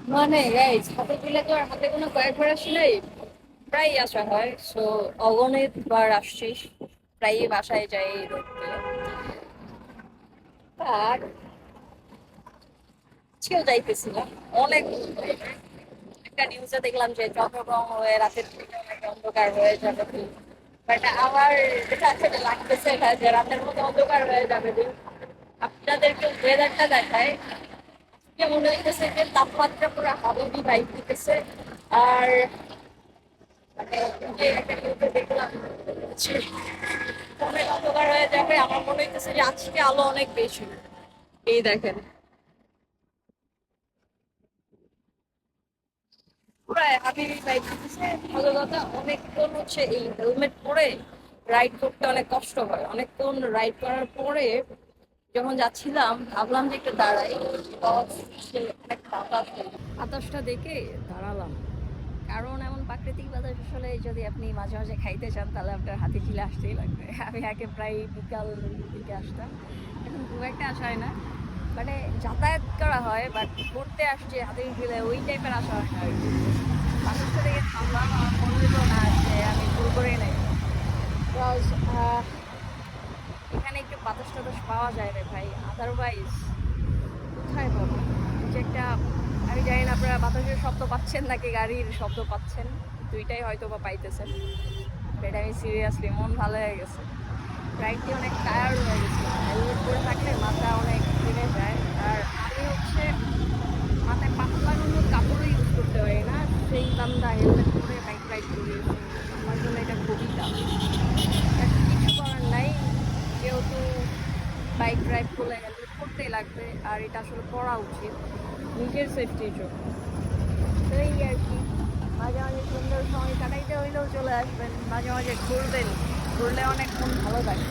মানে গাইজ হাতে তুলে তো আর হাতে কোনো কয়েকবার আসি নাই, প্রায় আসা হয়। সো অগণিত বার আসছিস, প্রায়ই বাসায় যাই এই রোদ দিয়ে। আর আজকেও যাইতেছিলাম অনেক দূর ধরে। একটা নিউজে দেখলাম যে চট্টগ্রাম হয়ে রাতের দিকে অনেক অন্ধকার হয়ে যাবে, বাট আমার যেটা আসলে লাগতেছে না যে রাতের মধ্যে অন্ধকার হয়ে যাবে। আপনাদেরকে ওয়েদারটা দেখায়, আজকে মনে হইতেছে যে তাপমাত্রা পুরো হাবিবি বাইক দিতেছে। আর মানে যে একটা নিউজে দেখলাম যে অনেক অন্ধকার হয়ে যাবে, আমার মনে হইতেছে যে আজকে আলো অনেক বেশি। এই দেখেন, প্রায় হাবিবি বাইক দিতেছে। ভালো কথা, অনেকক্ষণ হচ্ছে এই হেলমেট পরে রাইড করতে অনেক কষ্ট হয়। অনেকক্ষণ রাইড করার পরে যখন যাচ্ছিলাম ভাবলাম যে একটু দাঁড়াই, অনেক বাতাস, বাতাসটা দেখে দাঁড়ালাম। কারণ এমন প্রাকৃতিক বাতাস আসলে যদি আপনি মাঝে মাঝে খাইতে চান তাহলে আপনার হাতিঝিলে আসতেই লাগবে। আমি আগে প্রায় বিকাল দিকে আসতাম, এখন খুব একটা আসা হয় না। মানে যাতায়াত করা হয়, বাট ঘুরতে আসছে হাতিঝিলে ওই টাইপের আসা হয় না আর কি। বাতাসটা দেখে থামলাম, আমার মনে হলো না যে আমি ভুল করেই নাই। বিকজ এখানে একটু বাতাস টাতাস পাওয়া যায় রে ভাই, আদারওয়াইজ কোথায় পাবো? এই যে একটা, আমি জানি না আপনারা বাতাসের শব্দ পাচ্ছেন নাকি গাড়ির শব্দ পাচ্ছেন, দুইটাই হয়তো বা পাইতেছেন। এটা আমি সিরিয়াসলি মন ভালো হয়ে গেছে। রাইডটি অনেক টায়ার্ড হয়ে গেছিলাম, হেলমেট পরে থাকলে মাথা অনেক ঘুরে যায়। আর আমি হচ্ছে মাথায় পাতলা কোনো কাপড়ও ইউজ করতে পারি না, সেই বান্দা হেলমেট পরে বাইক রাইড করি। আমার জন্য এটা খুবই টাফ। কিছু করার নাই, যেহেতু বাইক ড্রাইভ করলে হেলমেট পরতেই লাগবে, আর এটা আসলে পরা উচিত নিজের সেফটির জন্য। তো এই আর কি, মাঝে মাঝে সুন্দর সময় কাটাইতে হইলেও চলে আসবেন, মাঝে মাঝে ঘুরবেন, ঘুরলে অনেক মন ভালো থাকে।